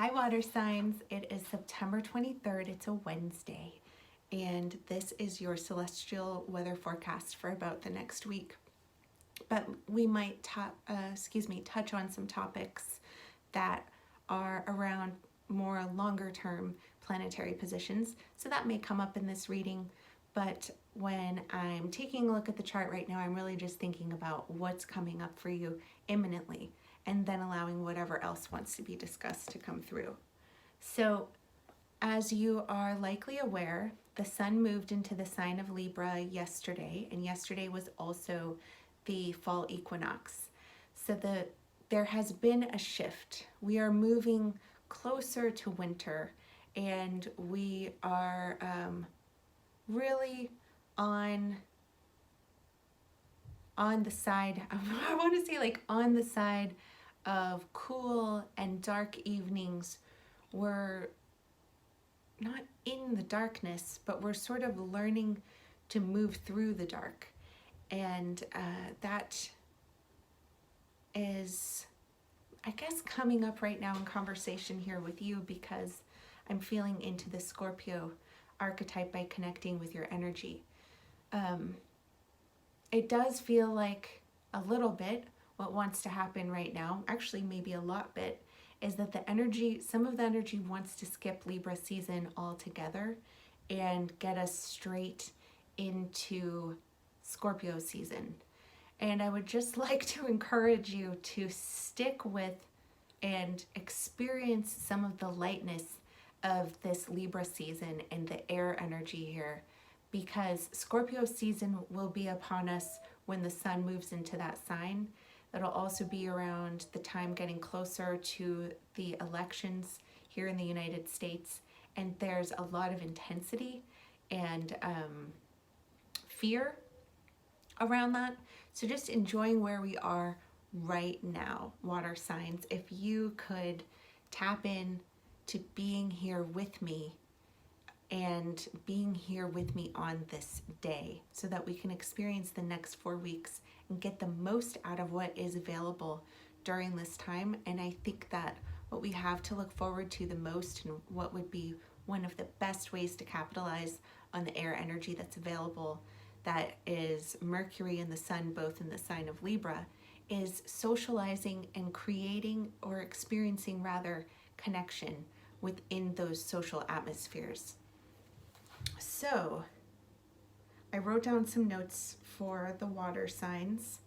Hi, water signs. It is September 23rd. It's a Wednesday, and this is your celestial weather forecast for about the next week. But we might touch on some topics that are around more longer term planetary positions. So that may come up in this reading. But when I'm taking a look at the chart right now, I'm really just thinking about what's coming up for you imminently, and then allowing whatever else wants to be discussed to come through. So, as you are likely aware, the sun moved into the sign of Libra yesterday, and yesterday was also the fall equinox. So there has been a shift. We are moving closer to winter, and we are really on the side of, I want to say like on the side of cool and dark evenings. We're not in the darkness, but we're sort of learning to move through the dark. And that is, I guess, coming up right now in conversation here with you, because I'm feeling into the Scorpio archetype by connecting with your energy. It does feel like a little bit what wants to happen right now, actually maybe a lot bit, is that the energy, some of the energy wants to skip Libra season altogether and get us straight into Scorpio season. And I would just like to encourage you to stick with and experience some of the lightness of this Libra season and the air energy here, because Scorpio season will be upon us when the sun moves into that sign. That'll also be around the time getting closer to the elections here in the United States. And there's a lot of intensity and fear around that. So just enjoying where we are right now, water signs. If you could tap in to being here with me and being here with me on this day, so that we can experience the next 4 weeks and get the most out of what is available during this time. And I think that what we have to look forward to the most, and what would be one of the best ways to capitalize on the air energy that's available, that is Mercury and the sun both in the sign of Libra, is socializing and creating, or experiencing rather, connection within those social atmospheres. So I wrote down some notes for the water signs.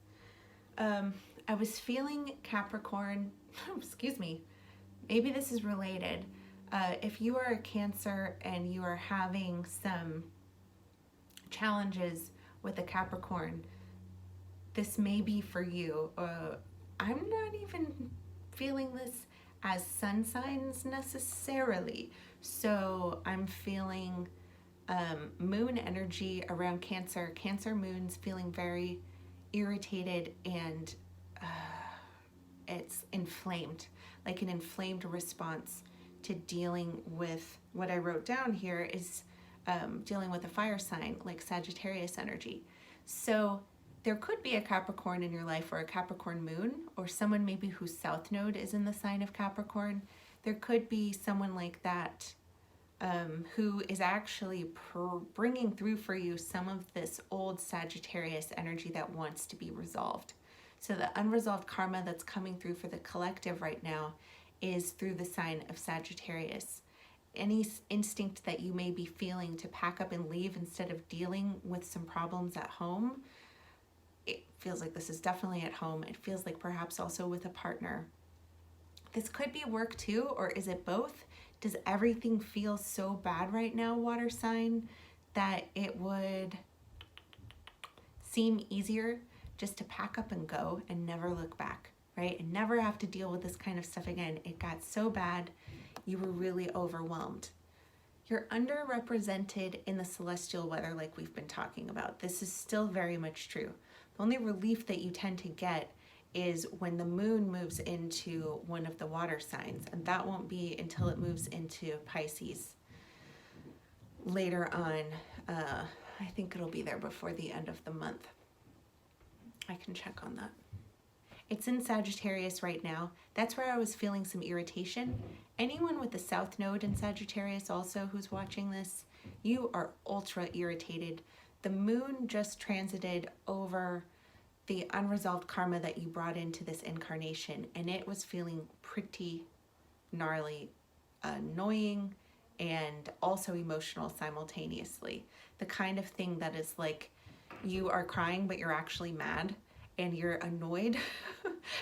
I was feeling Capricorn, excuse me, maybe this is related. If you are a Cancer and you are having some challenges with a Capricorn, this may be for you. I'm not even feeling this as sun signs necessarily. So I'm feeling moon energy around Cancer. Cancer moon's feeling very irritated, and it's inflamed, like an inflamed response to dealing with what I wrote down here is dealing with a fire sign like Sagittarius energy. So there could be a Capricorn in your life, or a Capricorn moon, or someone maybe whose south node is in the sign of Capricorn. There could be someone like that who is actually bringing through for you some of this old Sagittarius energy that wants to be resolved. So the unresolved karma that's coming through for the collective right now is through the sign of Sagittarius. Any instinct that you may be feeling to pack up and leave instead of dealing with some problems at home, it feels like this is definitely at home. It feels like perhaps also with a partner. This could be work too, or is it both? Does everything feel so bad right now, water sign, that it would seem easier just to pack up and go and never look back, right? And never have to deal with this kind of stuff again. It got so bad, you were really overwhelmed. You're underrepresented in the celestial weather like we've been talking about. This is still very much true. The only relief that you tend to get is when the moon moves into one of the water signs, and that won't be until it moves into Pisces later on. I think it'll be there before the end of the month. I can check on that. It's in Sagittarius right now. That's where I was feeling some irritation. Anyone with the South Node in Sagittarius also who's watching this, you are ultra irritated. The moon just transited over the unresolved karma that you brought into this incarnation, and it was feeling pretty gnarly, annoying, and also emotional simultaneously. The kind of thing that is like you are crying but you're actually mad, and you're annoyed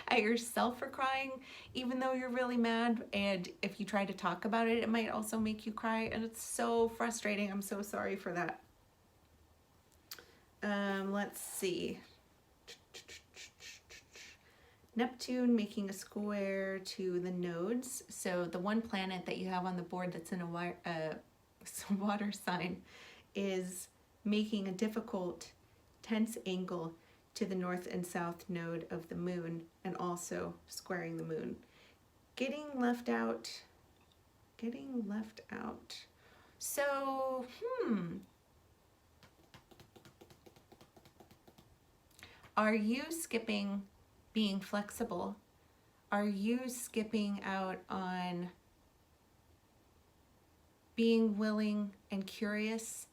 at yourself for crying even though you're really mad, and if you try to talk about it, it might also make you cry, and it's so frustrating. I'm so sorry for that. Let's see. Neptune making a square to the nodes. So the one planet that you have on the board that's in a water sign is making a difficult, tense angle to the north and south node of the moon, and also squaring the moon. Getting left out. So, are you skipping being flexible? Are you skipping out on being willing and curious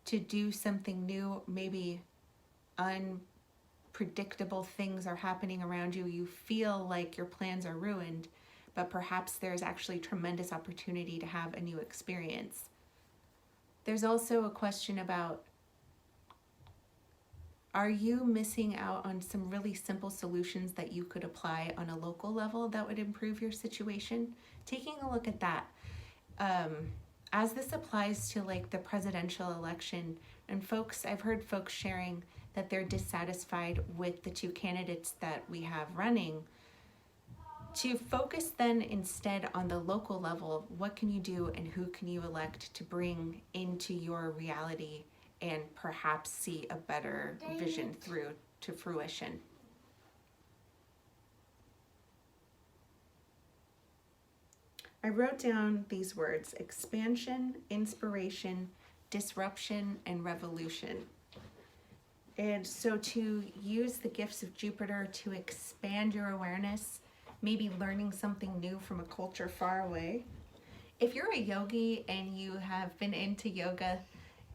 to do something new? Maybe unpredictable things are happening around you. You feel like your plans are ruined, but perhaps there's actually tremendous opportunity to have a new experience. There's also a question about, are you missing out on some really simple solutions that you could apply on a local level that would improve your situation? Taking a look at that. As this applies to like the presidential election, and folks, I've heard folks sharing that they're dissatisfied with the two candidates that we have running. To focus then instead on the local level, what can you do and who can you elect to bring into your reality and perhaps see a better vision through to fruition. I wrote down these words: expansion, inspiration, disruption, and revolution. And so to use the gifts of Jupiter to expand your awareness, maybe learning something new from a culture far away. If you're a yogi and you have been into yoga,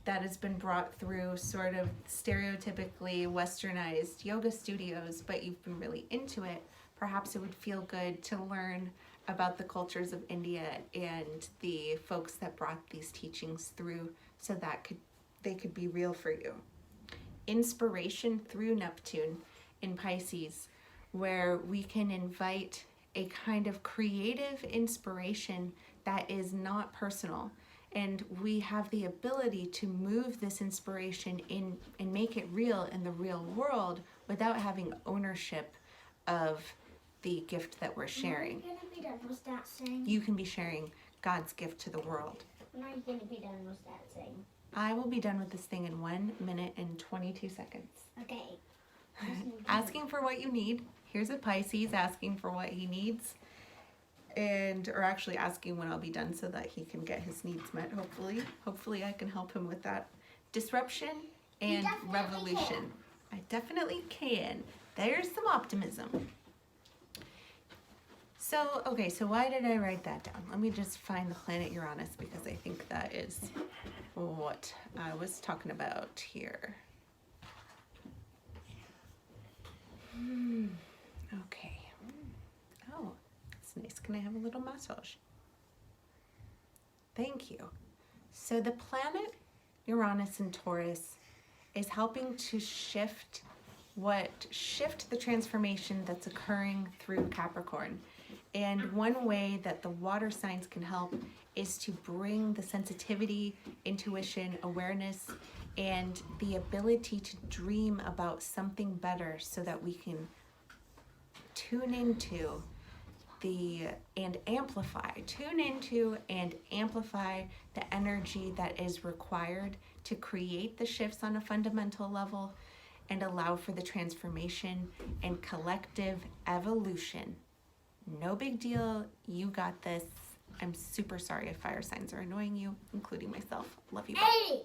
that has been brought through sort of stereotypically westernized yoga studios, but you've been really into it, perhaps it would feel good to learn about the cultures of India and the folks that brought these teachings through, so that they could be real for you. Inspiration through Neptune in Pisces, where we can invite a kind of creative inspiration that is not personal. And we have the ability to move this inspiration in and make it real in the real world without having ownership of the gift that we're sharing. When are you going to be done with that thing? You can be sharing God's gift to the world. When are you going to be done with that thing? I will be done with this thing in 1 minute and 22 seconds. Okay. Asking for what you need. Here's a Pisces asking for what he needs. Or actually asking when I'll be done so that he can get his needs met, hopefully. Hopefully I can help him with that. Disruption and revolution. I definitely can. There's some optimism. So, okay, so why did I write that down? Let me just find the planet Uranus, because I think that is what I was talking about here. Okay. Oh, that's nice. Can I have a little massage? Thank you. So the planet Uranus in Taurus is helping to shift the transformation that's occurring through Capricorn. And one way that the water signs can help is to bring the sensitivity, intuition, awareness, and the ability to dream about something better, so that we can tune into and amplify the energy that is required to create the shifts on a fundamental level and allow for the transformation and collective evolution. No big deal. You got this. I'm super sorry if fire signs are annoying you, including myself. Love you. Bye.